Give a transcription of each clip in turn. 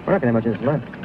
We're not going to have much of this left.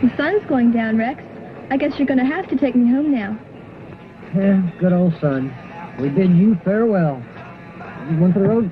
The sun's going down, Rex. I guess you're going to have to take me home now. Yeah, good old sun. We bid you farewell. You going for the road?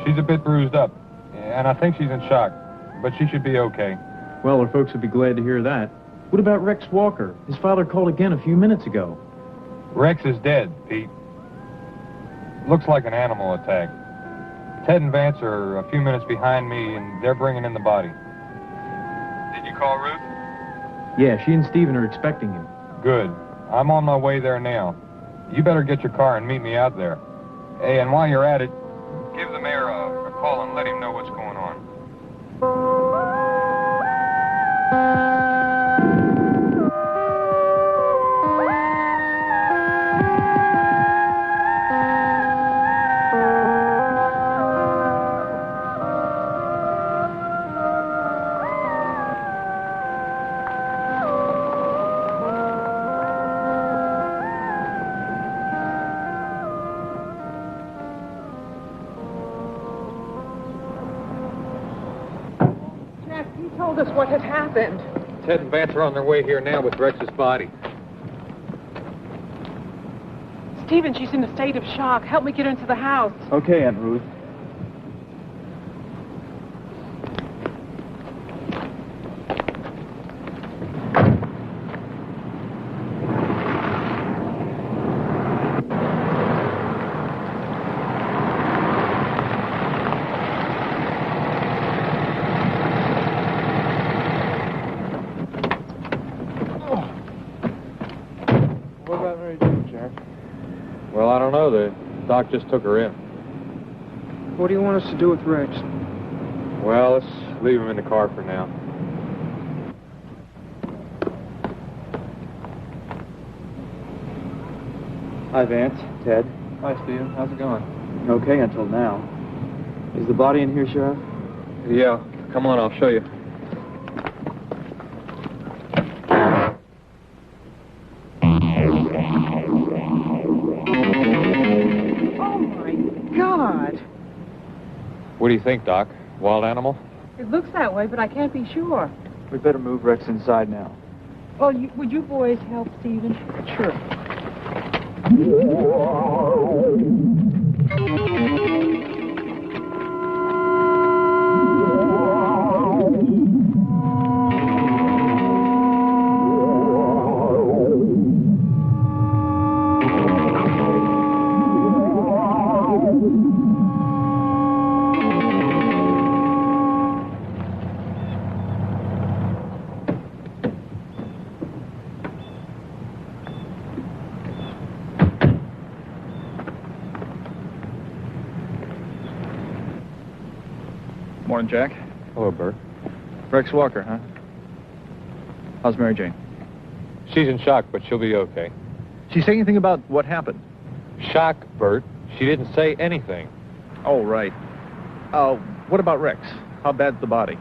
She's a bit bruised up, and I think she's in shock, but she should be okay. Well, her folks would be glad to hear that. What about Rex Walker? His father called again a few minutes ago. Rex is dead, Pete. Looks like an animal attack. Ted and Vance are a few minutes behind me, and they're bringing in the body. Did you call Ruth? Yeah, she and Stephen are expecting him. Good. I'm on my way there now. You better get your car and meet me out there. Hey, and while you're at it, give the mayor a call and let him know what's going on. What had happened? Ted and Vance are on their way here now with Rex's body. Stephen, she's in a state of shock. Help me get her into the house. Okay, Aunt Ruth. The doc just took her in. What do you want us to do with Rex? Well, let's leave him in the car for now. Hi, Vance. Ted. Hi, Stephen. How's it going? Okay until now. Is the body in here, Sheriff? Yeah. Come on, I'll show you. What do you think, Doc? Wild animal? It looks that way, but I can't be sure. We'd better move Rex inside now. Well, would you boys help Stephen? Sure. Morning, Jack. Hello, Bert. Rex Walker, huh? How's Mary Jane? She's in shock, but she'll be okay. She say anything about what happened? Shock, Bert. She didn't say anything. Oh, right. What about Rex? How bad's the body?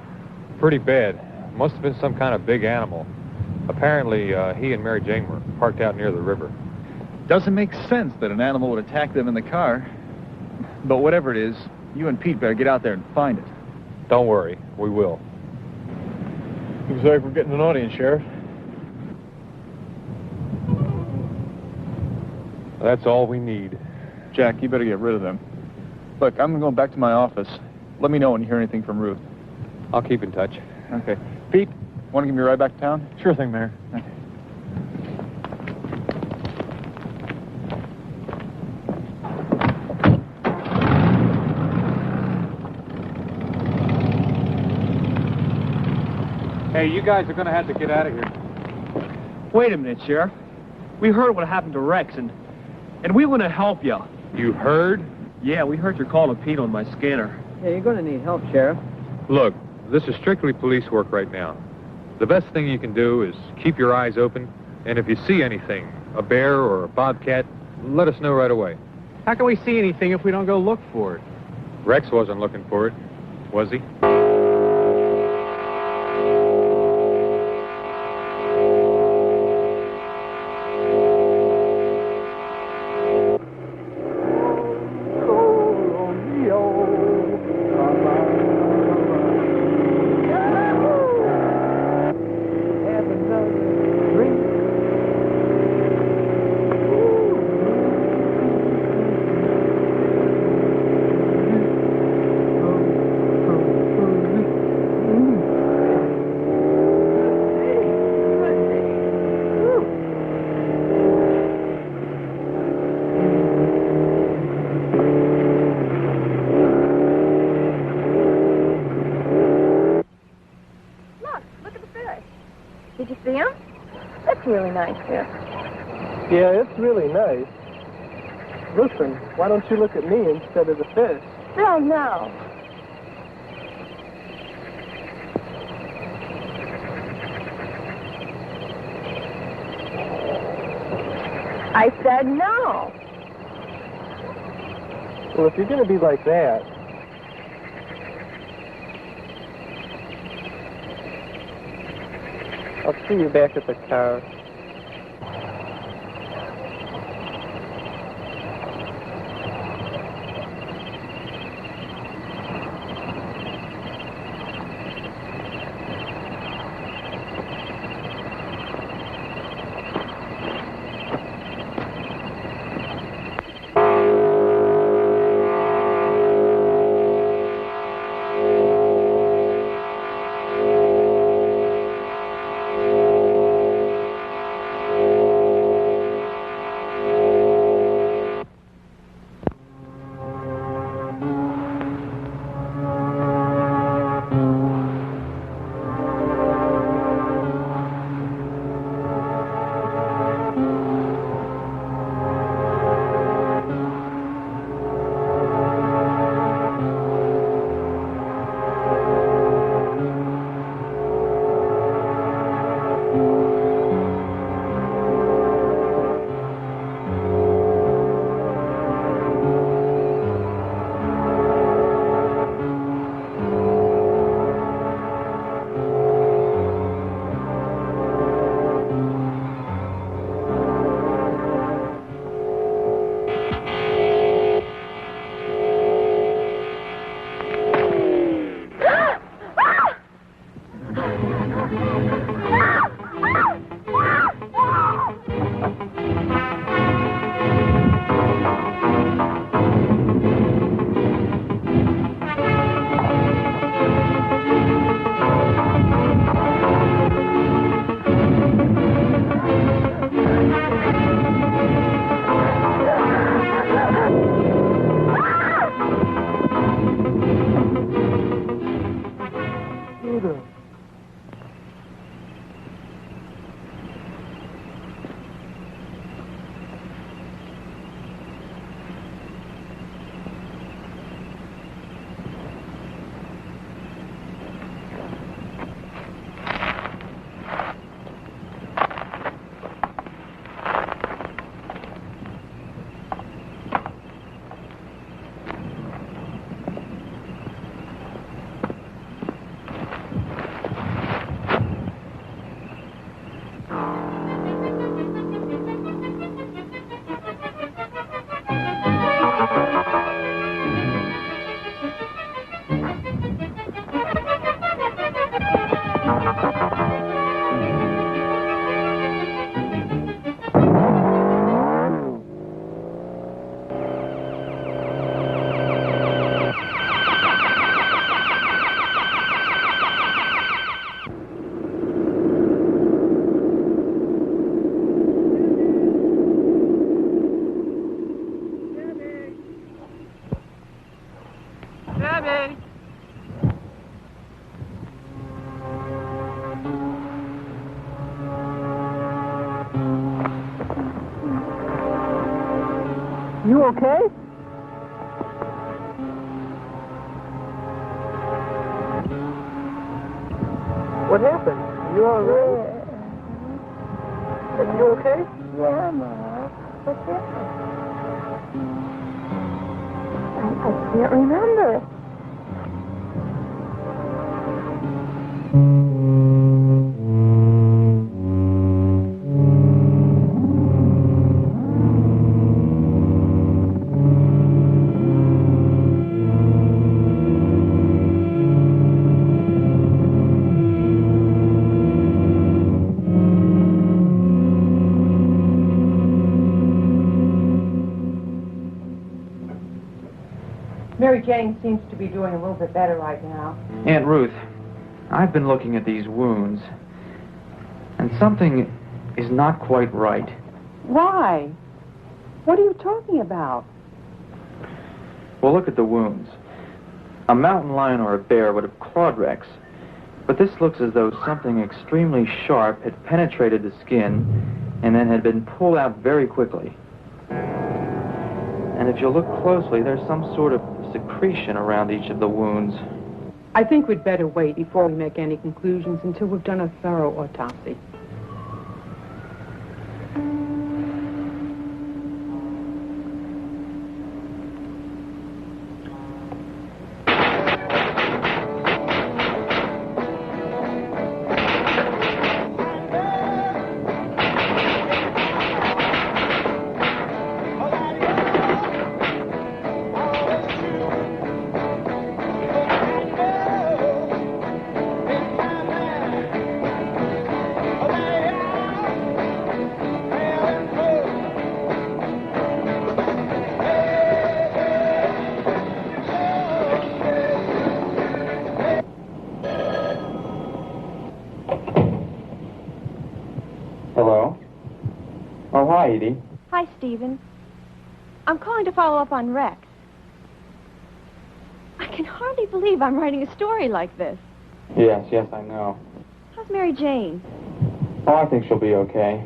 Pretty bad. Must have been some kind of big animal. Apparently, he and Mary Jane were parked out near the river. Doesn't make sense that an animal would attack them in the car. But whatever it is, you and Pete better get out there and find it. Don't worry, we will. Looks like we're getting an audience, Sheriff. That's all we need. Jack, you better get rid of them. Look, I'm going back to my office. Let me know when you hear anything from Ruth. I'll keep in touch. Okay. Pete, want to give me a ride back to town? Sure thing, Mayor. Okay. Hey, you guys are going to have to get out of here. Wait a minute, Sheriff. We heard what happened to Rex, and we want to help you. You heard? Yeah, we heard your call to Pete on my scanner. Yeah, you're going to need help, Sheriff. Look, this is strictly police work right now. The best thing you can do is keep your eyes open, and if you see anything, a bear or a bobcat, let us know right away. How can we see anything if we don't go look for it? Rex wasn't looking for it, was he? Really nice here. Yeah, it's really nice. Listen, why don't you look at me instead of the fish? No, no. I said no. Well, if you're going to be like that, I'll see you back at the car. Coming. You okay? What happened? You all right? You okay? Yeah, Mom. What happened? I can't remember. Mary Jane seems to be doing a little bit better right now. Aunt Ruth, I've been looking at these wounds, and something is not quite right. Why? What are you talking about? Well, look at the wounds. A mountain lion or a bear would have clawed Rex, but this looks as though something extremely sharp had penetrated the skin and then had been pulled out very quickly. And if you look closely, there's some sort of secretion around each of the wounds. I think we'd better wait before we make any conclusions until we've done a thorough autopsy. Hello? Oh, hi, Edie. Hi, Stephen. I'm calling to follow up on Rex. I can hardly believe I'm writing a story like this. Yes, I know. How's Mary Jane? Oh, I think she'll be okay.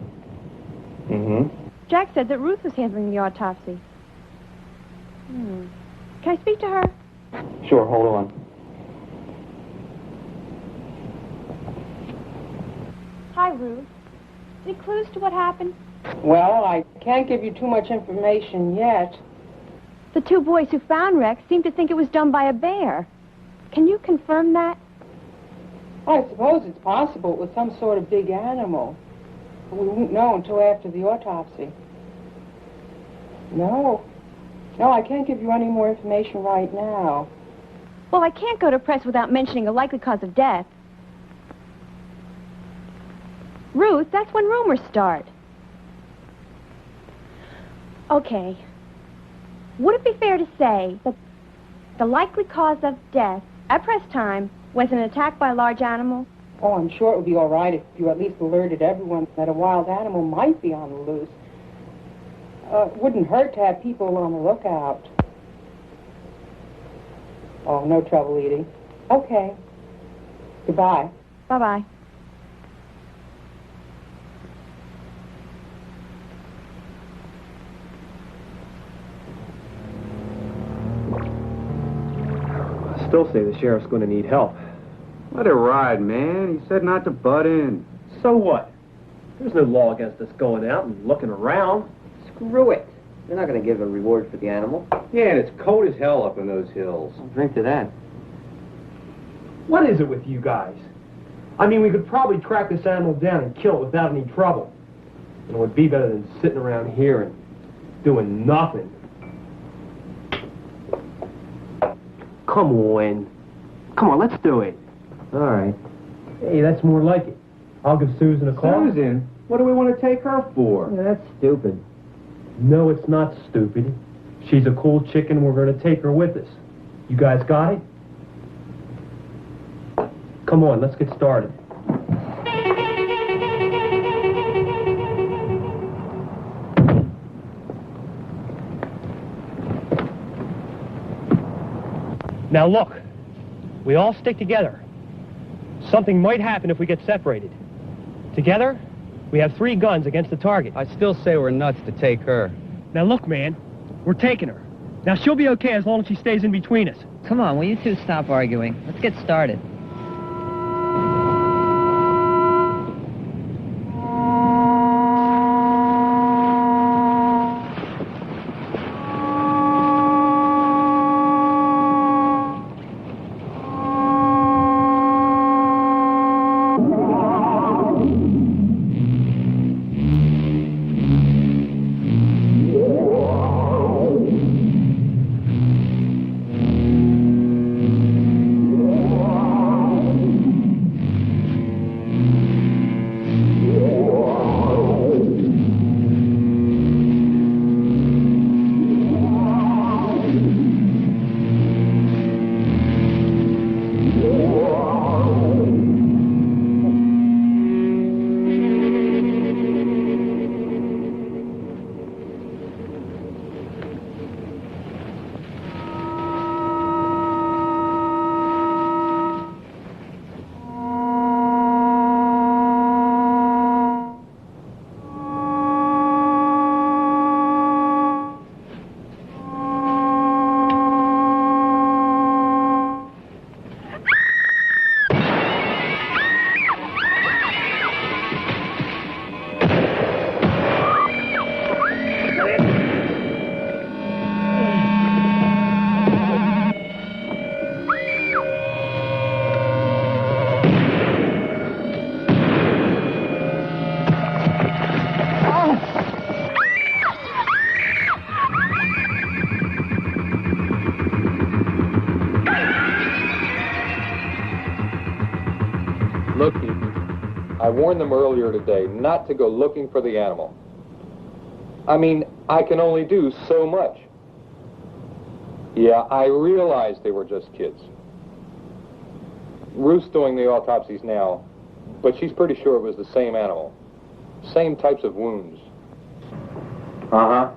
Mm-hmm. Jack said that Ruth was handling the autopsy. Can I speak to her? Sure, hold on. Hi, Ruth. Any clues to what happened? Well, I can't give you too much information yet. The two boys who found Rex seemed to think it was done by a bear. Can you confirm that? I suppose it's possible it was some sort of big animal. But we won't know until after the autopsy. No, I can't give you any more information right now. Well, I can't go to press without mentioning a likely cause of death. Ruth, that's when rumors start. Okay. Would it be fair to say that the likely cause of death at press time was an attack by a large animal? Oh, I'm sure it would be all right if you at least alerted everyone that a wild animal might be on the loose. It wouldn't hurt to have people on the lookout. Oh, no trouble, Edie. Okay. Goodbye. Bye-bye. Still say the sheriff's going to need help. Let it ride, man. He said not to butt in. So what? There's no law against us going out and looking around. Screw it. They're not going to give a reward for the animal. Yeah, and it's cold as hell up in those hills. I'll drink to that. What is it with you guys? I mean, we could probably track this animal down and kill it without any trouble. And it would be better than sitting around here and doing nothing. Come on. Come on, let's do it. All right. Hey, that's more like it. I'll give Susan a call. Susan? What do we want to take her for? Yeah, that's stupid. No, it's not stupid. She's a cool chick and we're going to take her with us. You guys got it? Come on, let's get started. Now look, we all stick together. Something might happen if we get separated. Together, we have 3 guns against the target. I still say we're nuts to take her. Now look, man, we're taking her. Now she'll be okay as long as she stays in between us. Come on, will you two stop arguing? Let's get started. I warned them earlier today not to go looking for the animal. I mean, I can only do so much. Yeah, I realized they were just kids. Ruth's doing the autopsies now, but she's pretty sure it was the same animal. Same types of wounds. Uh-huh.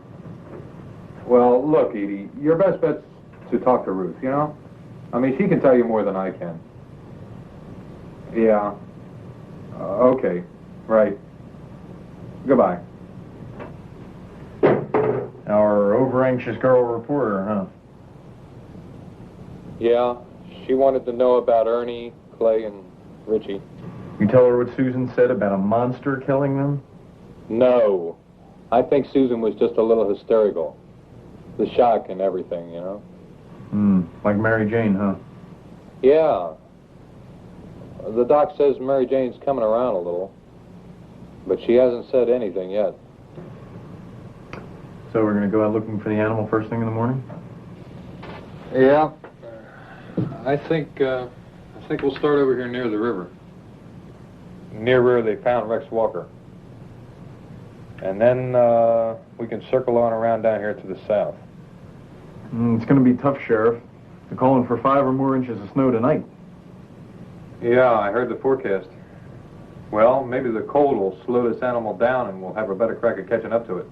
Well, look, Edie, your best bet's to talk to Ruth, you know? I mean, she can tell you more than I can. Yeah. Okay. Right. Goodbye. Our over-anxious girl reporter, huh? Yeah, she wanted to know about Ernie, Clay, and Richie. You tell her what Susan said about a monster killing them? No. I think Susan was just a little hysterical. The shock and everything, you know? Like Mary Jane, huh? Yeah. The doc says Mary Jane's coming around a little, but she hasn't said anything yet. So we're going to go out looking for the animal first thing in the morning? Yeah. I think we'll start over here near the river. Near where they found Rex Walker. And then we can circle on around down here to the south. It's going to be tough, Sheriff. They're calling for 5 or more inches of snow tonight. Yeah, I heard the forecast. Well, maybe the cold will slow this animal down and we'll have a better crack at catching up to it.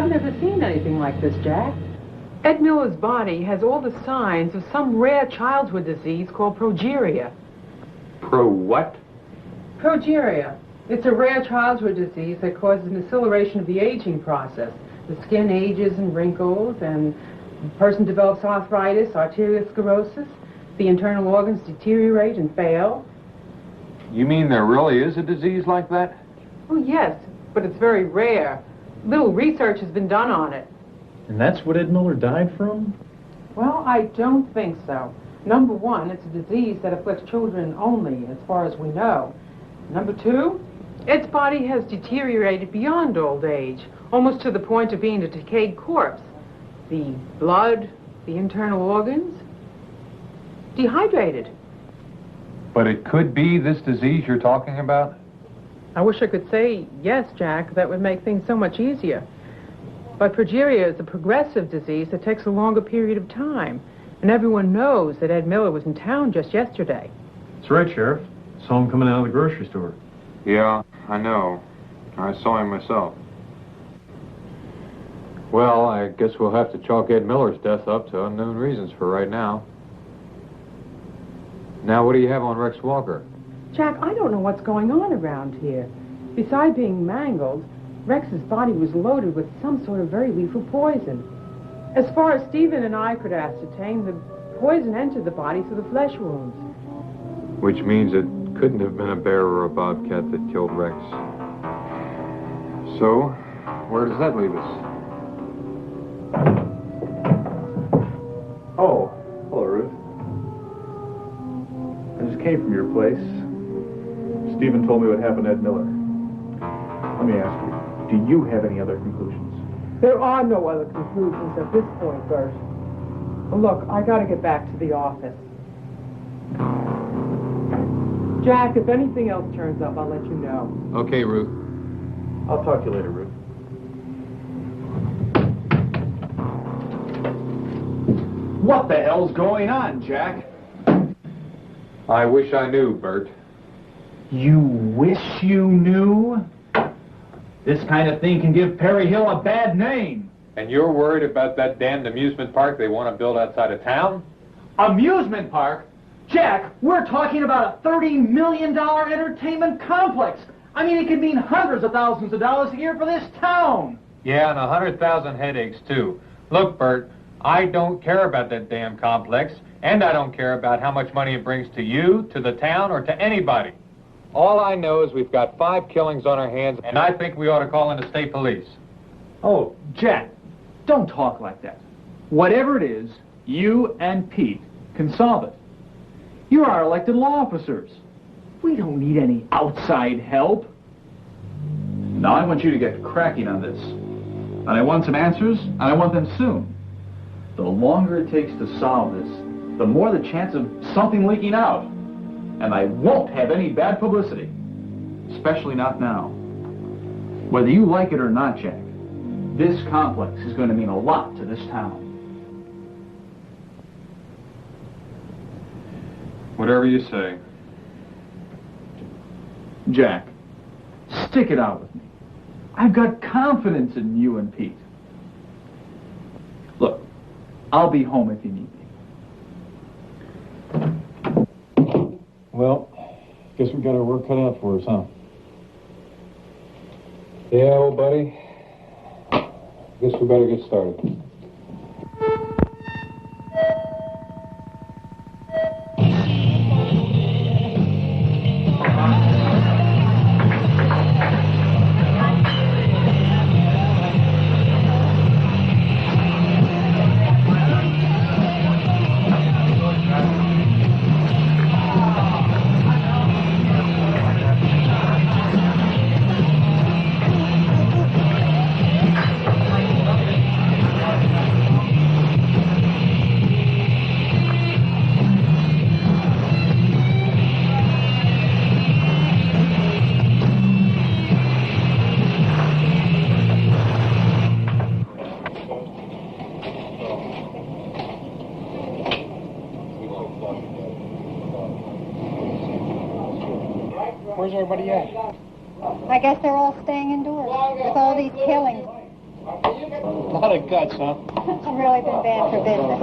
I've never seen anything like this, Jack. Ed Miller's body has all the signs of some rare childhood disease called progeria. Pro what? Progeria. It's a rare childhood disease that causes an acceleration of the aging process. The skin ages and wrinkles, and the person develops arthritis, arteriosclerosis. The internal organs deteriorate and fail. You mean there really is a disease like that? Oh, yes, but it's very rare. Little research has been done on it. And that's what Ed Miller died from? Well, I don't think so. Number one, it's a disease that afflicts children only, as far as we know. Number two, Ed's body has deteriorated beyond old age, almost to the point of being a decayed corpse. The blood, the internal organs, dehydrated. But it could be this disease you're talking about? I wish I could say yes, Jack. That would make things so much easier. But progeria is a progressive disease that takes a longer period of time. And everyone knows that Ed Miller was in town just yesterday. That's right, Sheriff. Saw him coming out of the grocery store. Yeah, I know. I saw him myself. Well, I guess we'll have to chalk Ed Miller's death up to unknown reasons for right now. Now, what do you have on Rex Walker? Jack, I don't know what's going on around here. Besides being mangled, Rex's body was loaded with some sort of very lethal poison. As far as Stephen and I could ascertain, the poison entered the body through the flesh wounds. Which means it couldn't have been a bear or a bobcat that killed Rex. So, where does that leave us? Oh, hello, Ruth. I just came from your place. Stephen told me what happened to Ed Miller. Let me ask you, do you have any other conclusions? There are no other conclusions at this point, Bert. Look, I gotta get back to the office. Jack, if anything else turns up, I'll let you know. Okay, Ruth. I'll talk to you later, Ruth. What the hell's going on, Jack? I wish I knew, Bert. You wish you knew? This kind of thing can give Perry Hill a bad name. And you're worried about that damned amusement park they want to build outside of town? Amusement park? Jack, we're talking about a $30 million entertainment complex. I mean, it could mean hundreds of thousands of dollars a year for this town. Yeah, and 100,000 headaches, too. Look, Bert, I don't care about that damn complex, and I don't care about how much money it brings to you, to the town, or to anybody. All I know is we've got 5 killings on our hands, and I think we ought to call in the state police. Oh, Jack, don't talk like that. Whatever it is, you and Pete can solve it. You're our elected law officers. We don't need any outside help. Now I want you to get cracking on this. And I want some answers, and I want them soon. The longer it takes to solve this, the more the chance of something leaking out. And I won't have any bad publicity. Especially not now. Whether you like it or not, Jack, this complex is going to mean a lot to this town. Whatever you say. Jack, stick it out with me. I've got confidence in you and Pete. Look, I'll be home if you need me. Well, guess we got our work cut out for us, huh? Yeah, old buddy. Guess we better get started. Where's everybody at? I guess they're all staying indoors with all these killings. A lot of guts, huh? It's really been bad for business.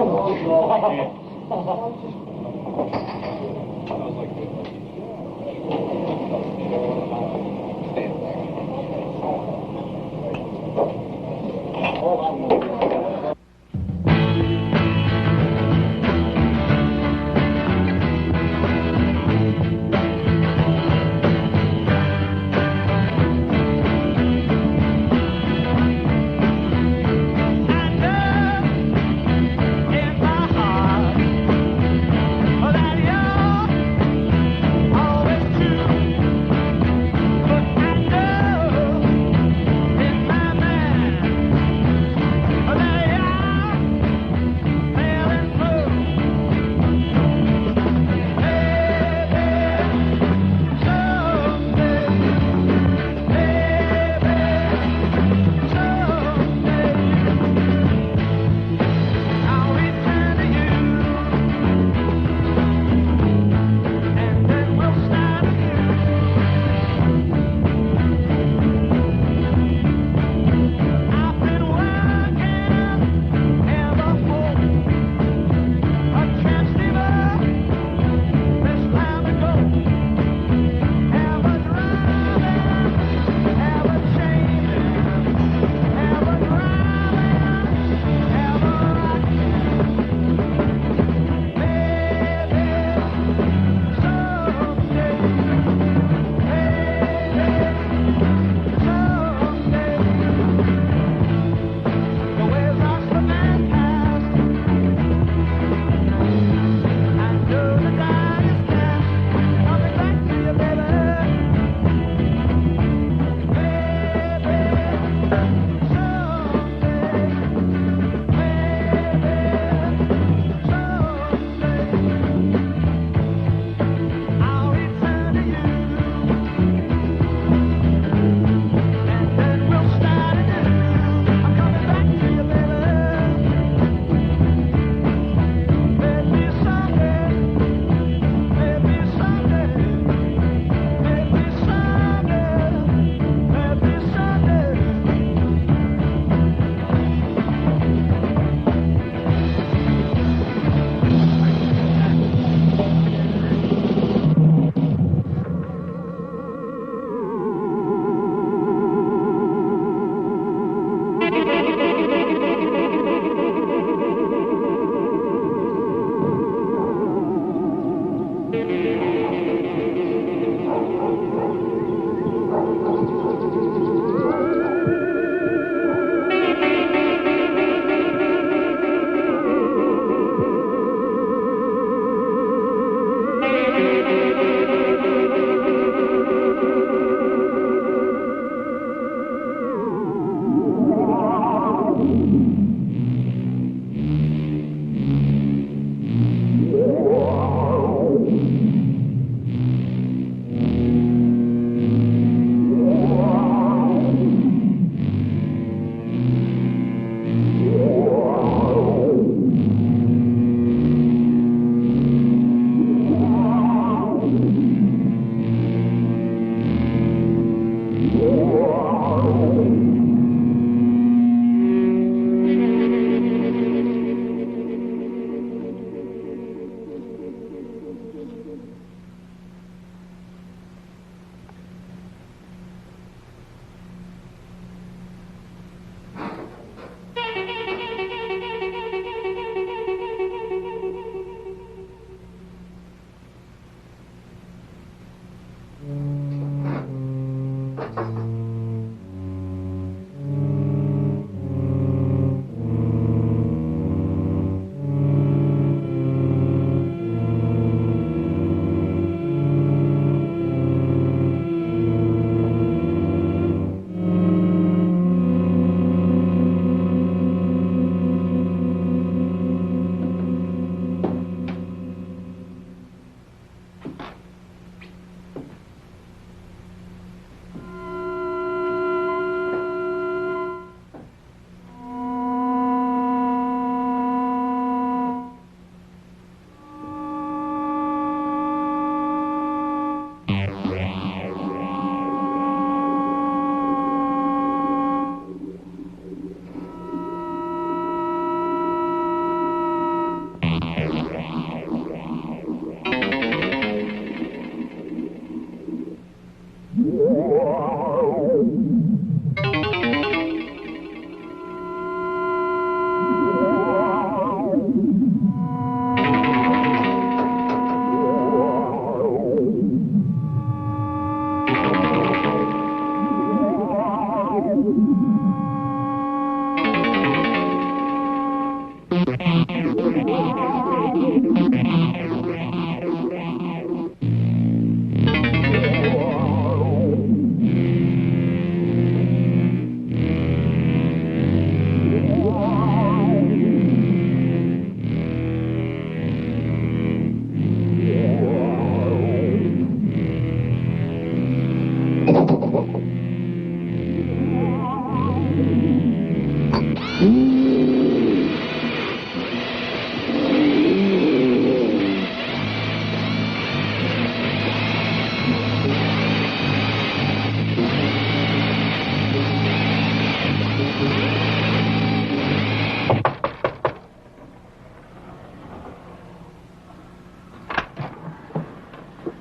That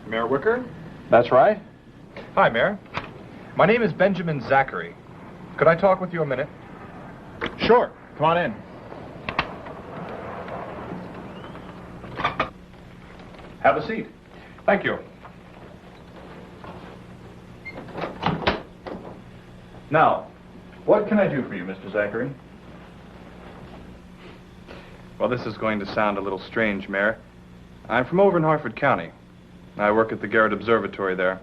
Mayor Wicker? That's right. Hi, Mayor. My name is Benjamin Zachary. Could I talk with you a minute? Sure. Come on in. Have a seat. Thank you. Now, what can I do for you, Mr. Zachary? Well, this is going to sound a little strange, Mayor. I'm from over in Harford County. I work at the Garrett Observatory there.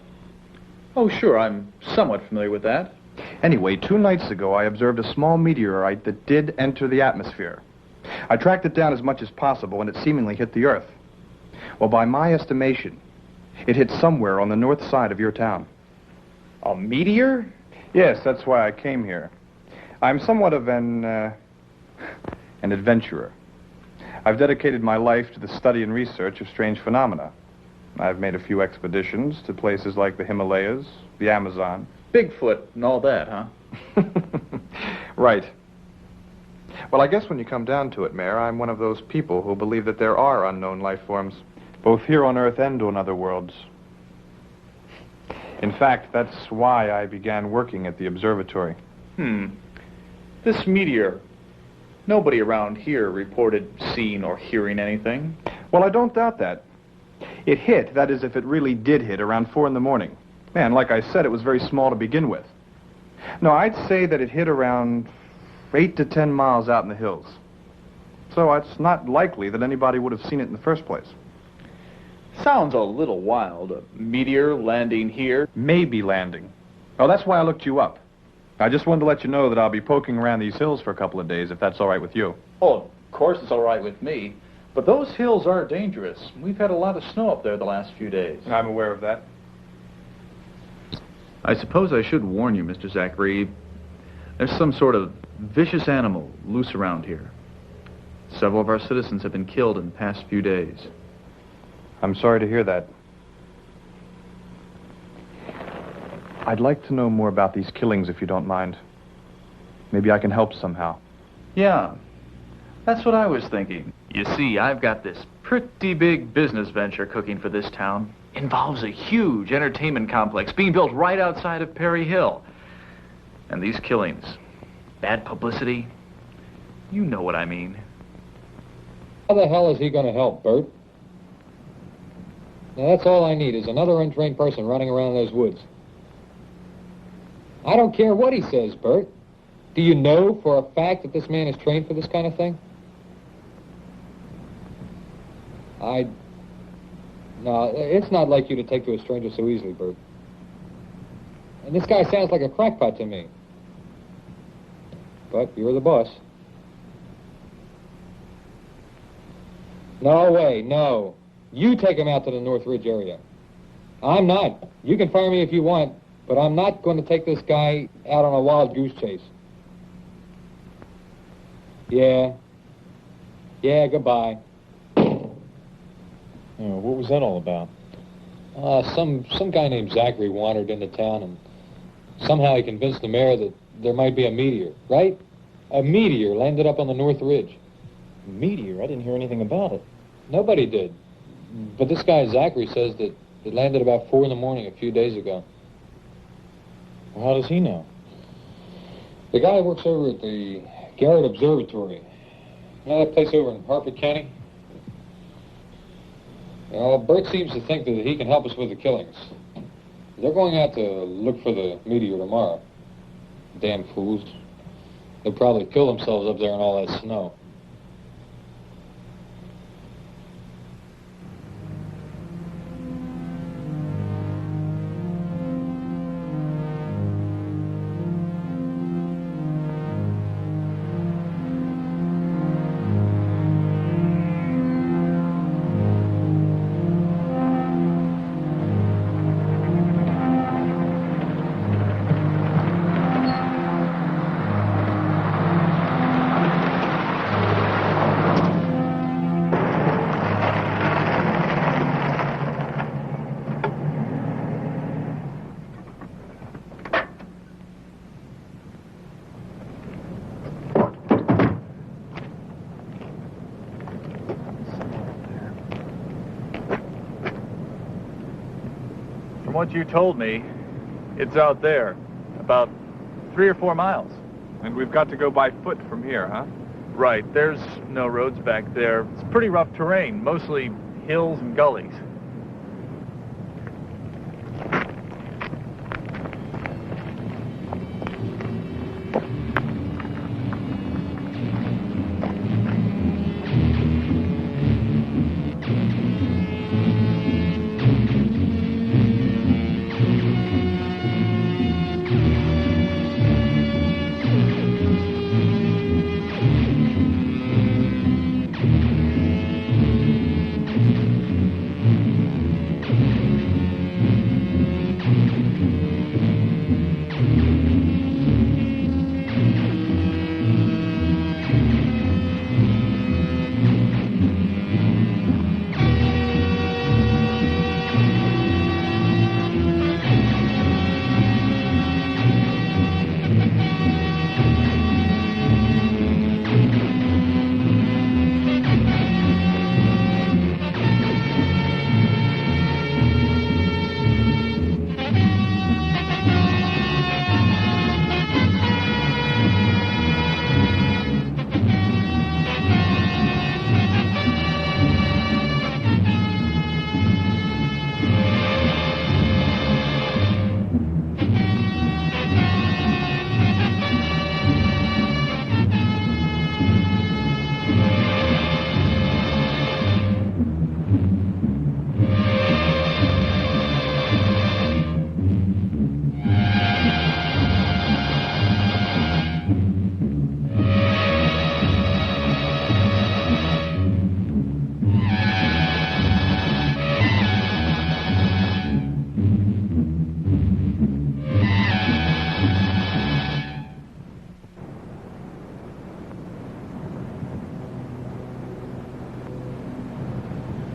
Oh, sure. I'm somewhat familiar with that. Anyway, 2 nights ago, I observed a small meteorite that did enter the atmosphere. I tracked it down as much as possible, and it seemingly hit the Earth. Well, by my estimation, it hit somewhere on the north side of your town. A meteor? Yes, that's why I came here. I'm somewhat of an adventurer. I've dedicated my life to the study and research of strange phenomena. I've made a few expeditions to places like the Himalayas, the Amazon. Bigfoot and all that, huh? Right. Well, I guess when you come down to it, Mayor, I'm one of those people who believe that there are unknown life forms, both here on Earth and on other worlds. In fact, that's why I began working at the observatory. This meteor, nobody around here reported seeing or hearing anything. Well, I don't doubt that. It hit, that is, if it really did hit, around 4 in the morning. Man, like I said, it was very small to begin with. No, I'd say that it hit around 8 to 10 miles out in the hills. So it's not likely that anybody would have seen it in the first place. Sounds a little wild. A meteor landing here. Maybe landing. Oh, that's why I looked you up. I just wanted to let you know that I'll be poking around these hills for a couple of days, if that's all right with you. Oh, of course it's all right with me. But those hills are dangerous. We've had a lot of snow up there the last few days. I'm aware of that. I suppose I should warn you, Mr. Zachary. There's some sort of vicious animal loose around here. Several of our citizens have been killed in the past few days. I'm sorry to hear that. I'd like to know more about these killings, if you don't mind. Maybe I can help somehow. Yeah, that's what I was thinking. You see, I've got this pretty big business venture cooking for this town. Involves a huge entertainment complex being built right outside of Perry Hill. And these killings, bad publicity, you know what I mean. How the hell is he going to help, Bert? Now, that's all I need is another untrained person running around those woods. I don't care what he says, Bert. Do you know for a fact that this man is trained for this kind of thing? No, it's not like you to take to a stranger so easily, Bert. And this guy sounds like a crackpot to me. But you're the boss. No way, no. You take him out to the North Ridge area. I'm not. You can fire me if you want, but I'm not going to take this guy out on a wild goose chase. Yeah, goodbye. What was that all about? Some guy named Zachary wandered into town, and somehow he convinced the mayor that there might be a meteor, right? A meteor landed up on the North Ridge. A meteor? I didn't hear anything about it. Nobody did. But this guy Zachary says that it landed about 4 in the morning a few days ago. Well, how does he know? The guy works over at the Garrett Observatory. You know that place over in Harford County? Well, Britt seems to think that he can help us with the killings. They're going out to look for the meteor tomorrow. Damn fools. They'll probably kill themselves up there in all that snow. From what you told me, it's out there, about 3 or 4 miles. And we've got to go by foot from here, huh? Right, there's no roads back there. It's pretty rough terrain, mostly hills and gullies.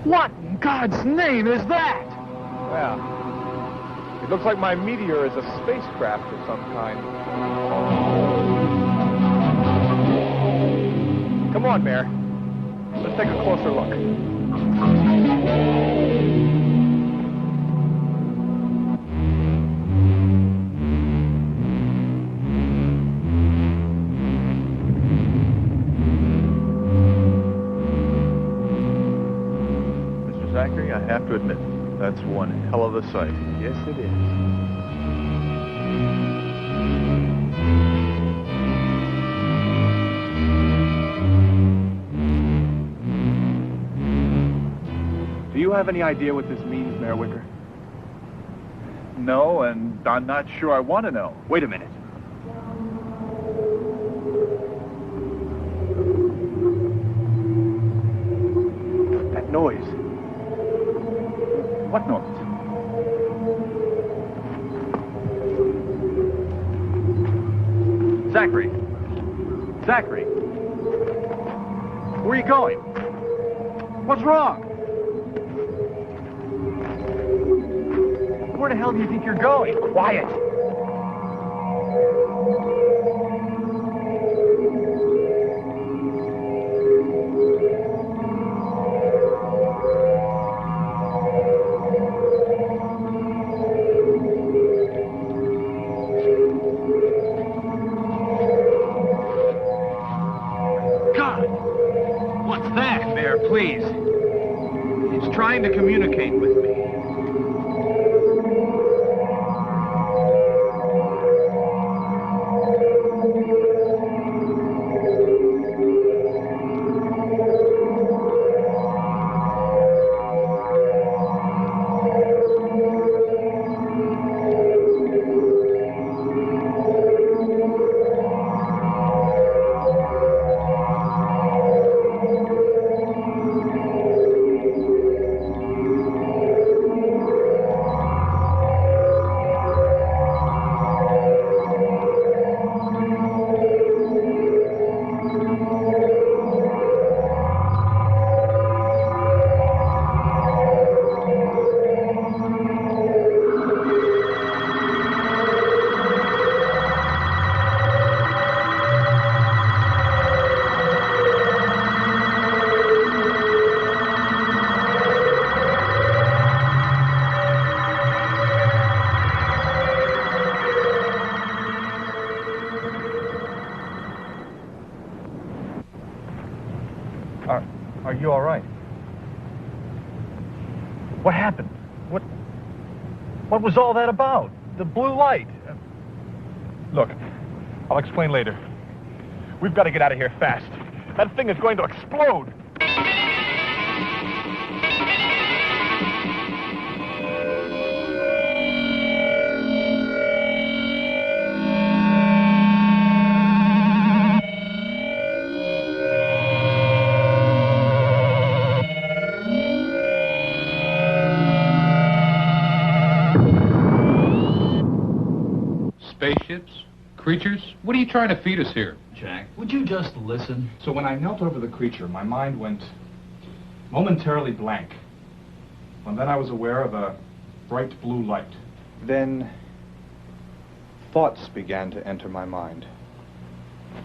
What in God's name is that? Well, it looks like my meteor is a spacecraft of some kind. Come on, Mayor. Let's take a closer look. Zachary, I have to admit, that's one hell of a sight. Yes, it is. Do you have any idea what this means, Mayor Wicker? No, and I'm not sure I want to know. Wait a minute. That noise. What noise? Zachary. Zachary. Where are you going? What's wrong? Where the hell do you think you're going? Quiet. trying to communicate with me. Are you all right? What happened? What was all that about? The blue light. Look, I'll explain later. We've got to get out of here fast. That thing is going to explode. Spaceships? Creatures? What are you trying to feed us here? Jack, would you just listen? So when I knelt over the creature, my mind went momentarily blank. And then I was aware of a bright blue light. Then thoughts began to enter my mind.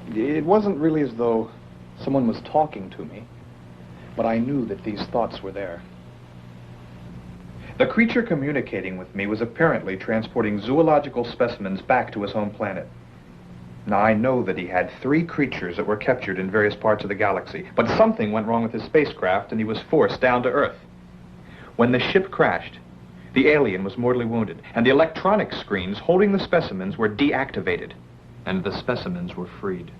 It wasn't really as though someone was talking to me, but I knew that these thoughts were there. The creature communicating with me was apparently transporting zoological specimens back to his home planet. Now, I know that he had 3 creatures that were captured in various parts of the galaxy, but something went wrong with his spacecraft and he was forced down to Earth. When the ship crashed, the alien was mortally wounded, and the electronic screens holding the specimens were deactivated, and the specimens were freed.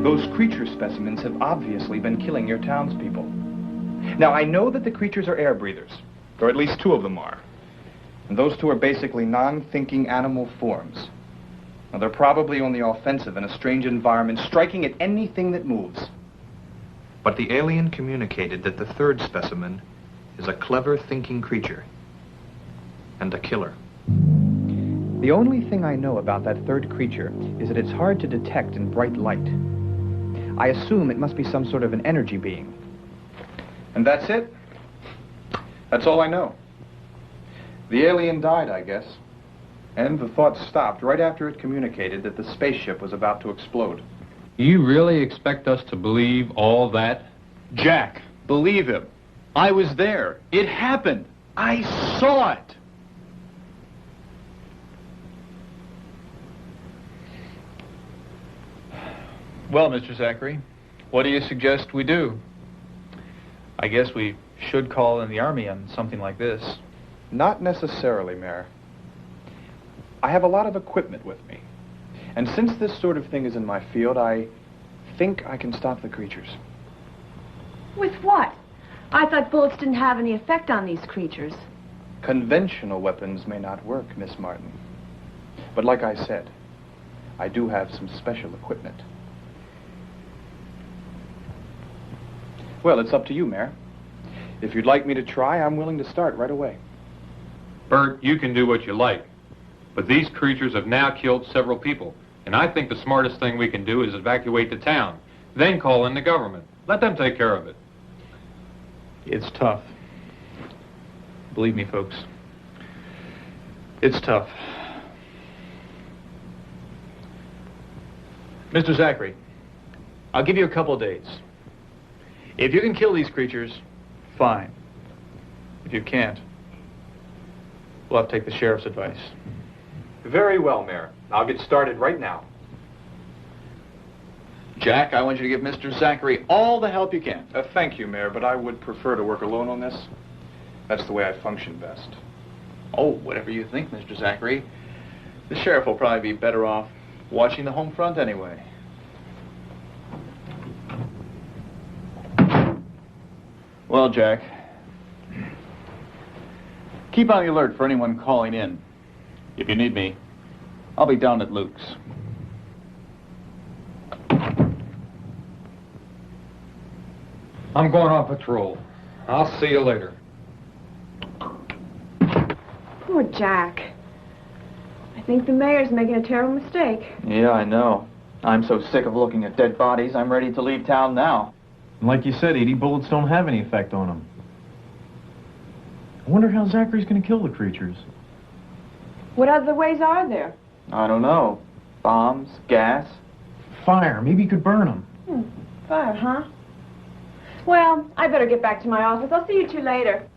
Those creature specimens have obviously been killing your townspeople. Now, I know that the creatures are air breathers, or at least 2 of them are. And those 2 are basically non-thinking animal forms. Now, they're probably on the offensive in a strange environment, striking at anything that moves. But the alien communicated that the 3rd specimen is a clever thinking creature and a killer. The only thing I know about that 3rd creature is that it's hard to detect in bright light. I assume it must be some sort of an energy being. And that's it. That's all I know. The alien died, I guess. And the thought stopped right after it communicated that the spaceship was about to explode. You really expect us to believe all that? Jack, believe him. I was there. It happened. I saw it. Well, Mr. Zachary, what do you suggest we do? I guess we should call in the army on something like this. Not necessarily, Mayor. I have a lot of equipment with me. And since this sort of thing is in my field, I think I can stop the creatures. With what? I thought bullets didn't have any effect on these creatures. Conventional weapons may not work, Miss Martin. But like I said, I do have some special equipment. Well, it's up to you, Mayor. If you'd like me to try, I'm willing to start right away. Bert, you can do what you like. But these creatures have now killed several people. And I think the smartest thing we can do is evacuate the town. Then call in the government. Let them take care of it. It's tough. Believe me, folks. It's tough. Mr. Zachary, I'll give you a couple of days. If you can kill these creatures, fine. If you can't, we'll have to take the sheriff's advice. Very well, Mayor. I'll get started right now. Jack, I want you to give Mr. Zachary all the help you can. Thank you, Mayor, but I would prefer to work alone on this. That's the way I function best. Oh, whatever you think, Mr. Zachary. The sheriff will probably be better off watching the home front anyway. Well, Jack, keep on the alert for anyone calling in. If you need me, I'll be down at Luke's. I'm going on patrol. I'll see you later. Poor Jack. I think the mayor's making a terrible mistake. Yeah, I know. I'm so sick of looking at dead bodies, I'm ready to leave town now. Like you said, Edie, bullets don't have any effect on him. I wonder how Zachary's going to kill the creatures. What other ways are there? I don't know. Bombs, gas. Fire. Maybe you could burn them. Fire, huh? Well, I better get back to my office. I'll see you two later.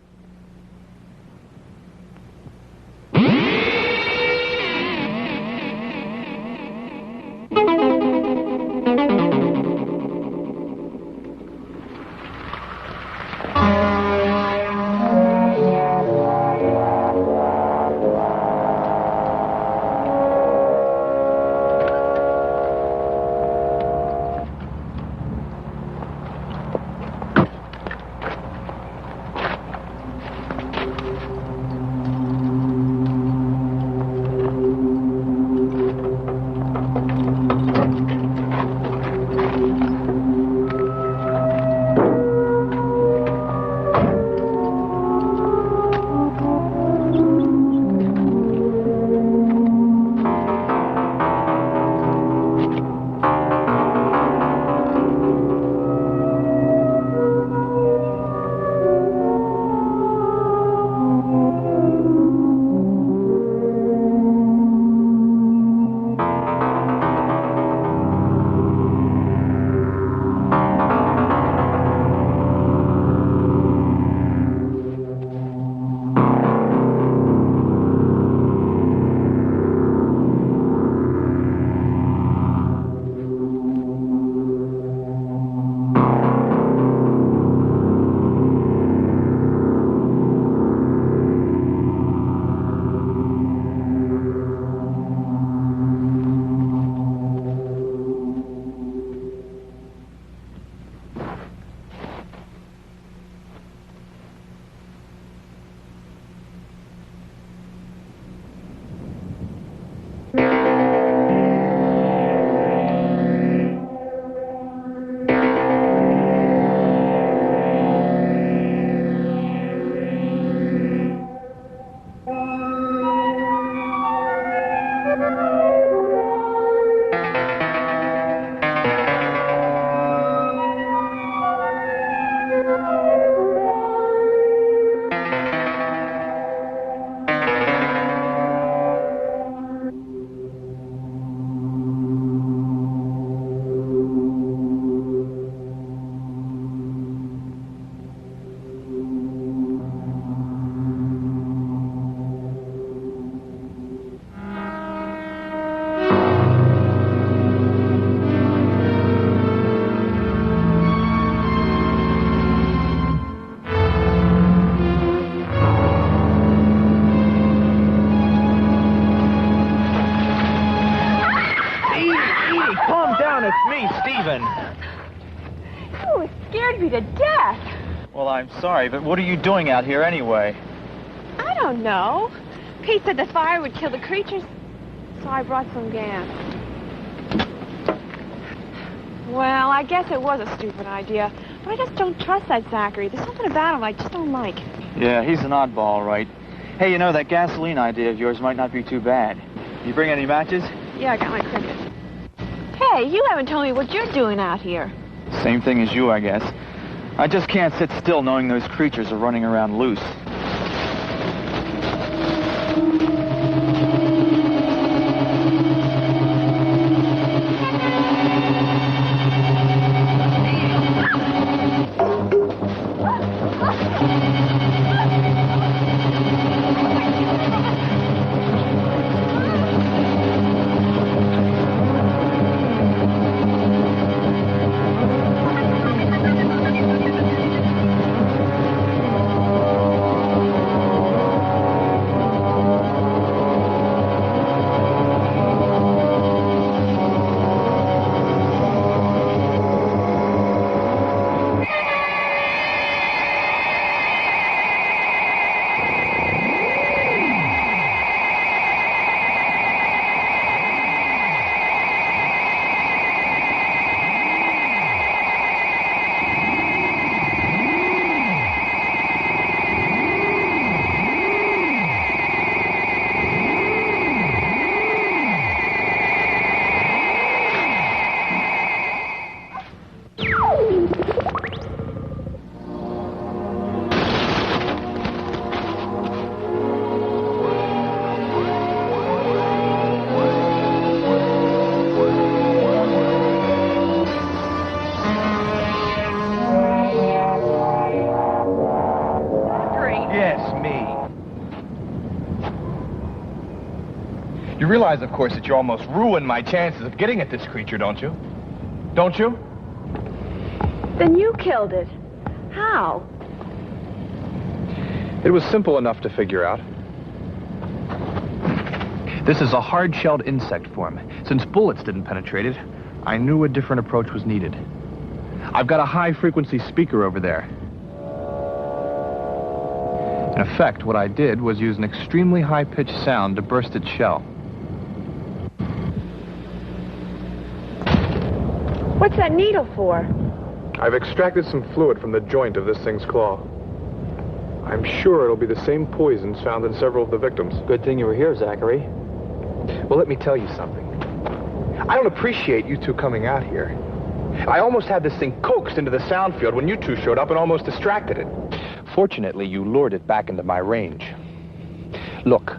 To death. Well, I'm sorry, but what are you doing out here anyway? I don't know. Pete said the fire would kill the creatures, so I brought some gas. Well, I guess it was a stupid idea, but I just don't trust that Zachary. There's something about him I just don't like. Yeah, he's an oddball, right? Hey, you know, that gasoline idea of yours might not be too bad. You bring any matches? Yeah, I got my cricket. Hey, you haven't told me what you're doing out here. Same thing as you, I guess. I just can't sit still knowing those creatures are running around loose. It's me. You realize, of course, that you almost ruined my chances of getting at this creature, don't you? Don't you? Then you killed it. How? It was simple enough to figure out. This is a hard-shelled insect form. Since bullets didn't penetrate it, I knew a different approach was needed. I've got a high-frequency speaker over there. In effect, what I did was use an extremely high-pitched sound to burst its shell. What's that needle for? I've extracted some fluid from the joint of this thing's claw. I'm sure it'll be the same poisons found in several of the victims. Good thing you were here, Zachary. Well, let me tell you something. I don't appreciate you two coming out here. I almost had this thing coaxed into the sound field when you two showed up and almost distracted it. Fortunately, you lured it back into my range. Look,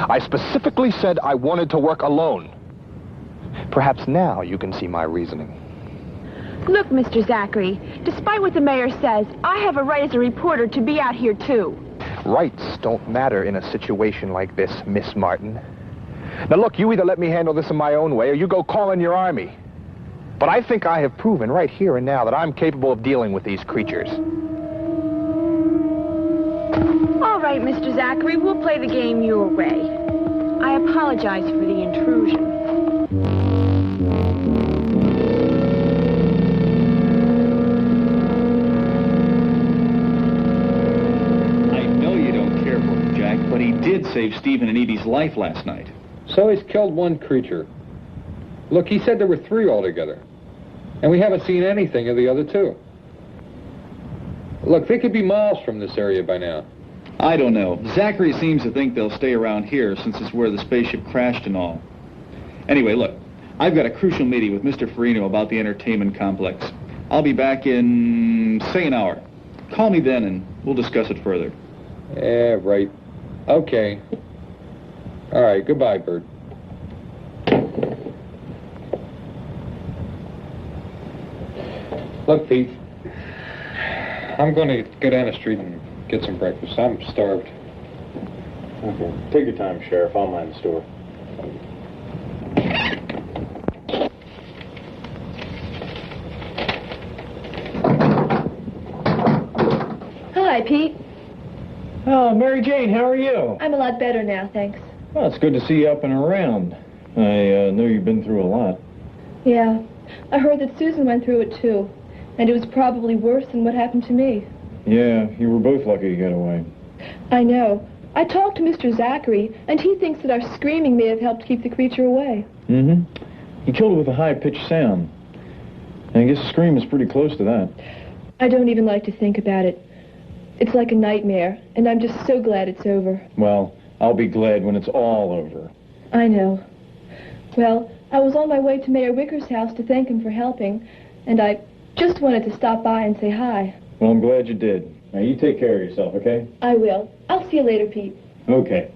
I specifically said I wanted to work alone. Perhaps now you can see my reasoning. Look, Mr. Zachary, despite what the mayor says, I have a right as a reporter to be out here, too. Rights don't matter in a situation like this, Miss Martin. Now, look, you either let me handle this in my own way or you go call in your army. But I think I have proven right here and now that I'm capable of dealing with these creatures. All right, Mr. Zachary, we'll play the game your way. I apologize for the intrusion. But he did save Stephen and Edie's life last night. So he's killed one creature. Look, he said there were 3 altogether. And we haven't seen anything of the other 2. Look, they could be miles from this area by now. I don't know. Zachary seems to think they'll stay around here since it's where the spaceship crashed and all. Anyway, look, I've got a crucial meeting with Mr. Farino about the entertainment complex. I'll be back in, say, an hour. Call me then and we'll discuss it further. Yeah, right. Okay. All right, goodbye, Bert. Look, Pete, I'm going to go down the street and get some breakfast. I'm starved. Okay. Take your time, Sheriff. I'll mind the store. Hi, Pete. Oh, Mary Jane, how are you? I'm a lot better now, thanks. Well, it's good to see you up and around. I know you've been through a lot. Yeah. I heard that Susan went through it, too. And it was probably worse than what happened to me. Yeah, you were both lucky to get away. I know. I talked to Mr. Zachary, and he thinks that our screaming may have helped keep the creature away. Mm-hmm. He killed it with a high-pitched sound. And I guess the scream is pretty close to that. I don't even like to think about it. It's like a nightmare, and I'm just so glad it's over. Well, I'll be glad when it's all over. I know. Well, I was on my way to Mayor Wicker's house to thank him for helping, and I just wanted to stop by and say hi. Well, I'm glad you did. Now, you take care of yourself, okay? I will. I'll see you later, Pete. Okay.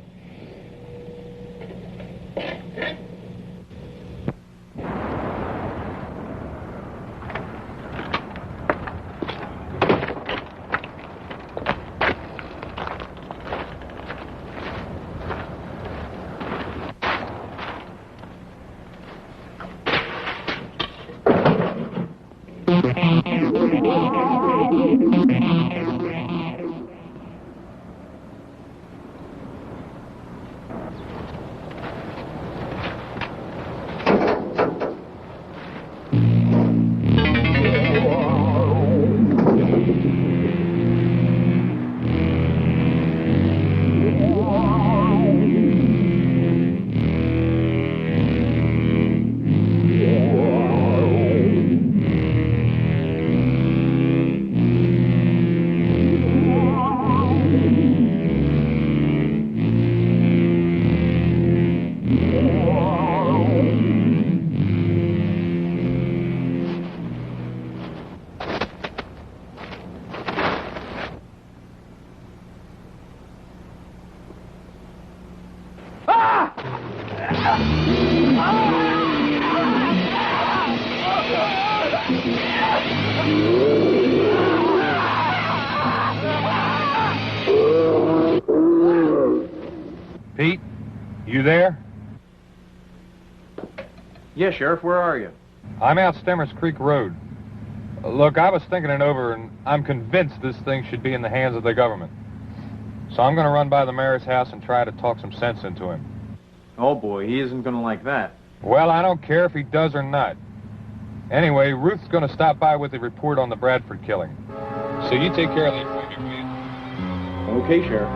Pete, you there? Yeah, Sheriff, where are you? I'm out Stemmers Creek Road. Look, I was thinking it over, and I'm convinced this thing should be in the hands of the government. So I'm going to run by the mayor's house and try to talk some sense into him. Oh, boy, he isn't going to like that. Well, I don't care if he does or not. Anyway, Ruth's going to stop by with a report on the Bradford killing. So you take care of that for me, please. Okay, Sheriff.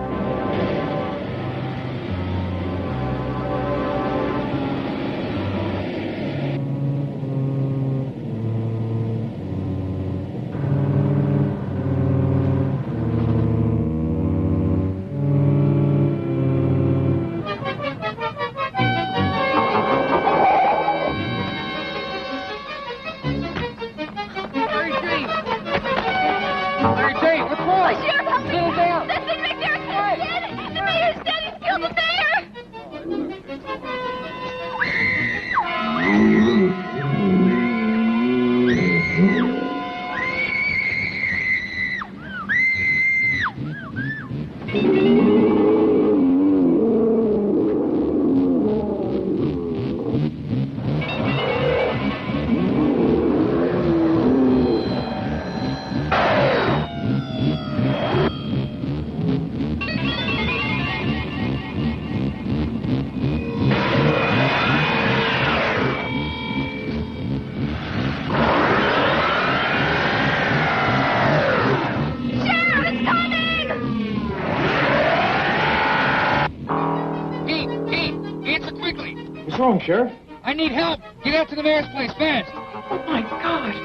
Sheriff? I need help. Get out to the mayor's place, fast. Oh, my gosh.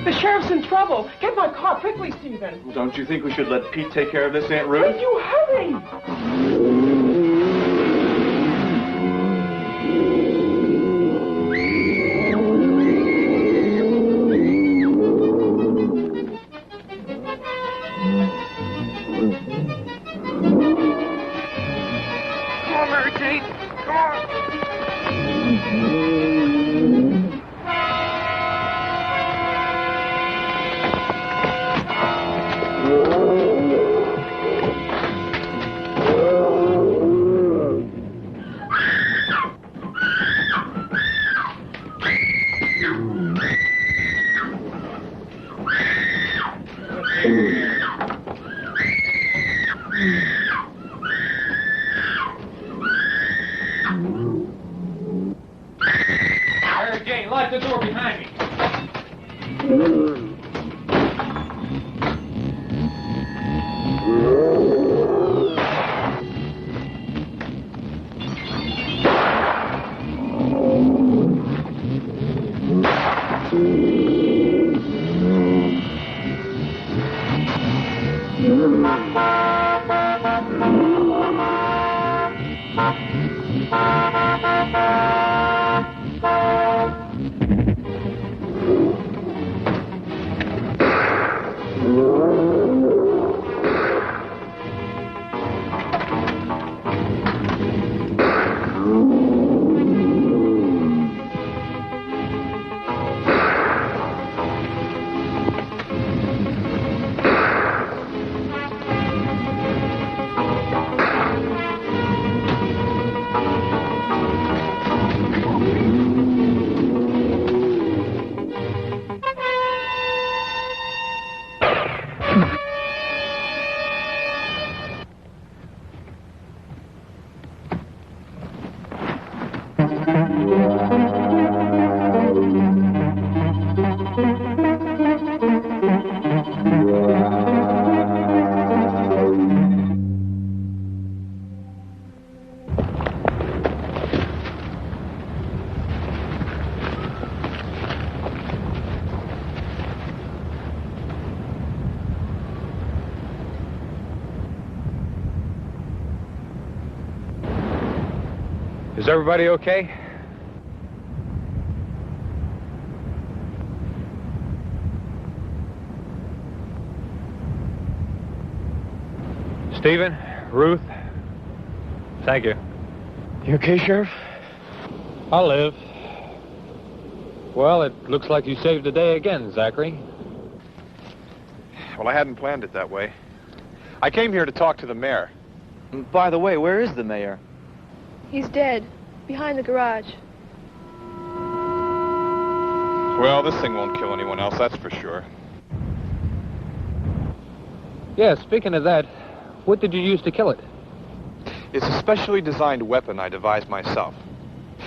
The sheriff's in trouble. Get my car quickly, Stephen. Don't you think we should let Pete take care of this, Aunt Ruth? Will you hurry? Come on, Mary Jane. Come on. Mary Jane, lock the door behind me. Is everybody okay? Stephen, Ruth, thank you. You okay, Sheriff? I'll live. Well, it looks like you saved the day again, Zachary. Well, I hadn't planned it that way. I came here to talk to the mayor. By the way, where is the mayor? He's dead. Behind the garage. Well, this thing won't kill anyone else, that's for sure. Yeah, speaking of that, what did you use to kill it? It's a specially designed weapon I devised myself.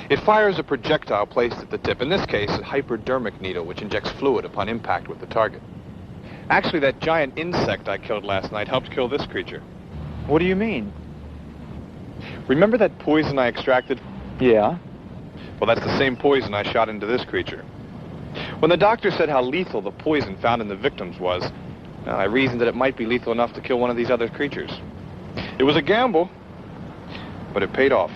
It fires a projectile placed at the tip, in this case, a hypodermic needle, which injects fluid upon impact with the target. Actually, that giant insect I killed last night helped kill this creature. What do you mean? Remember that poison I extracted? Yeah. Well, that's the same poison I shot into this creature. When the doctor said how lethal the poison found in the victims was, I reasoned that it might be lethal enough to kill one of these other creatures. It was a gamble, but it paid off.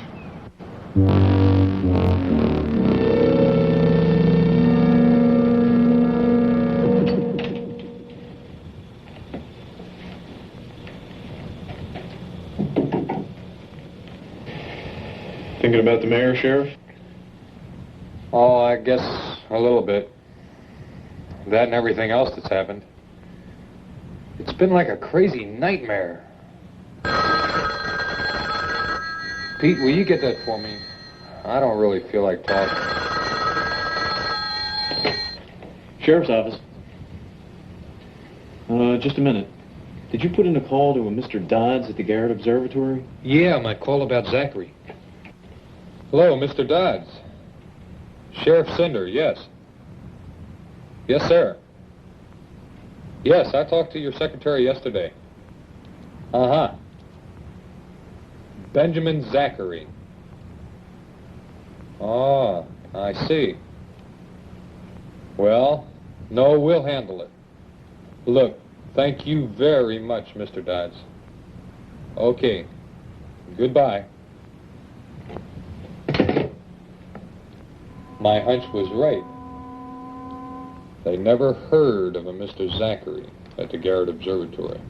Thinking about the mayor, Sheriff? Oh, I guess a little bit. That and everything else that's happened. It's been like a crazy nightmare. Pete, will you get that for me? I don't really feel like talking. Sheriff's office. Just a minute. Did you put in a call to a Mr. Dodds at the Garrett Observatory? Yeah, my call about Zachary. Hello, Mr. Dodds. Sheriff Cinder, yes. Yes, sir. Yes, I talked to your secretary yesterday. Uh-huh. Benjamin Zachary. Oh, I see. Well, no, we'll handle it. Look, thank you very much, Mr. Dodds. Okay. Goodbye. My hunch was right. They never heard of a Mr. Zachary at the Garrett Observatory.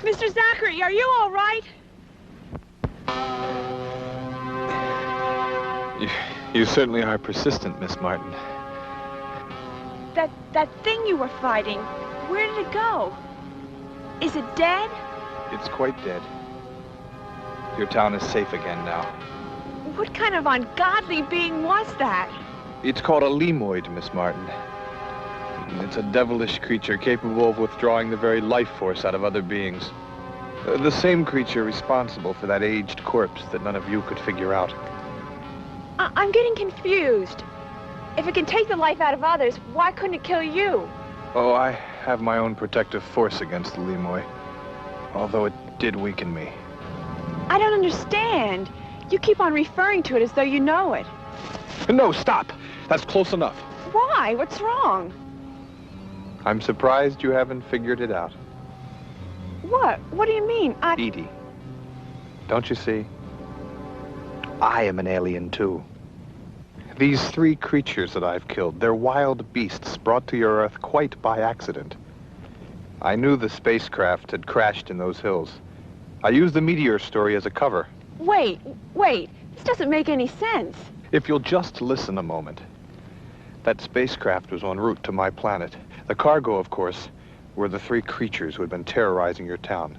Mr. Zachary, are you all right? You certainly are persistent, Miss Martin. That thing you were fighting, where did it go? Is it dead? It's quite dead. Your town is safe again now. What kind of ungodly being was that? It's called a Leemoid, Miss Martin. It's a devilish creature capable of withdrawing the very life force out of other beings. The same creature responsible for that aged corpse that none of you could figure out. I'm getting confused. If it can take the life out of others, why couldn't it kill you? Oh, I have my own protective force against the Leemoid, although it did weaken me. I don't understand. You keep on referring to it as though you know it. No, stop! That's close enough. Why? What's wrong? I'm surprised you haven't figured it out. What? What do you mean? Edie, don't you see? I am an alien, too. These three creatures that I've killed, they're wild beasts brought to your Earth quite by accident. I knew the spacecraft had crashed in those hills. I used the meteor story as a cover. Wait. This doesn't make any sense. If you'll just listen a moment. That spacecraft was en route to my planet. The cargo, of course, were the three creatures who had been terrorizing your town.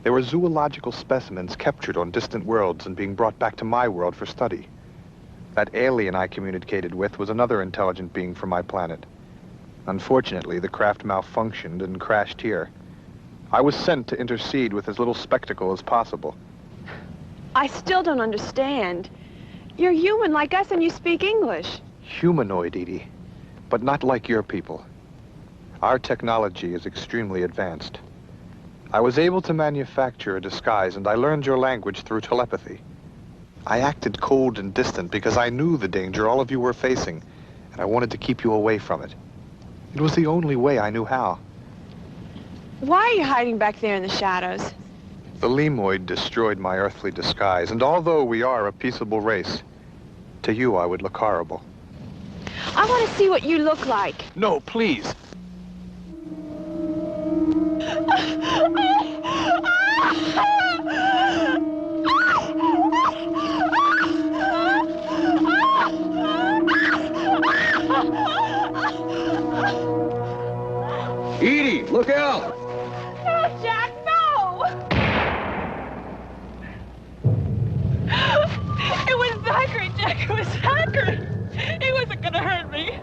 They were zoological specimens captured on distant worlds and being brought back to my world for study. That alien I communicated with was another intelligent being from my planet. Unfortunately, the craft malfunctioned and crashed here. I was sent to intercede with as little spectacle as possible. I still don't understand. You're human like us and you speak English. Humanoid, Edie, but not like your people. Our technology is extremely advanced. I was able to manufacture a disguise, and I learned your language through telepathy. I acted cold and distant because I knew the danger all of you were facing, and I wanted to keep you away from it. It was the only way I knew how. Why are you hiding back there in the shadows? The Leemoid destroyed my earthly disguise, and although we are a peaceable race, to you I would look horrible. I want to see what you look like. No, please. Edie, look out! No, Jack, no! It was Zachary, Jack, it was Zachary! He wasn't gonna hurt me.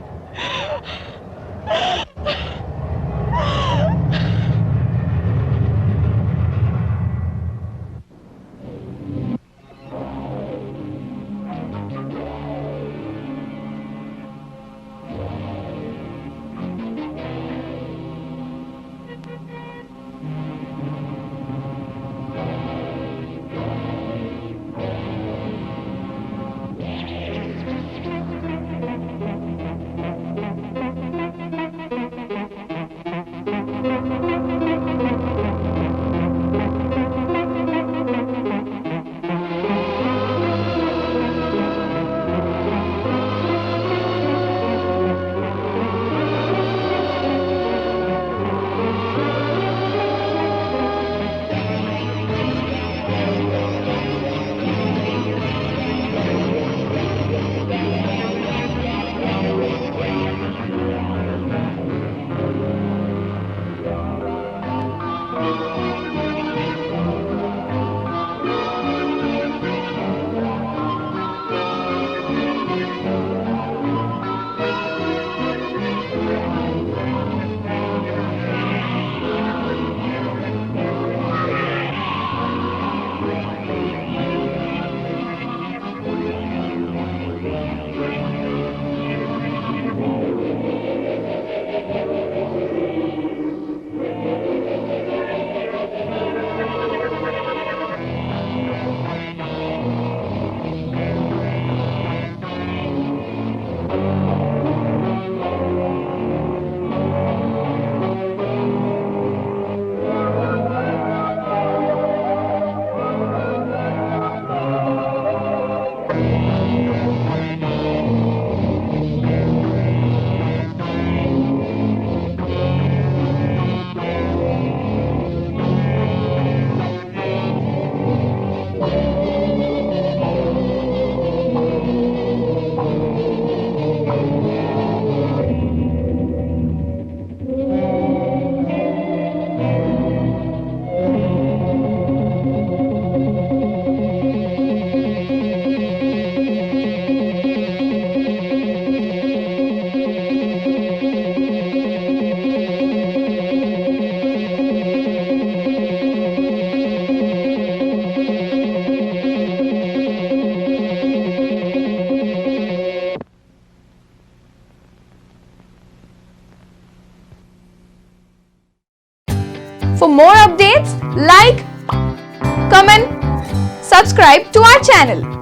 Herman, subscribe to our channel.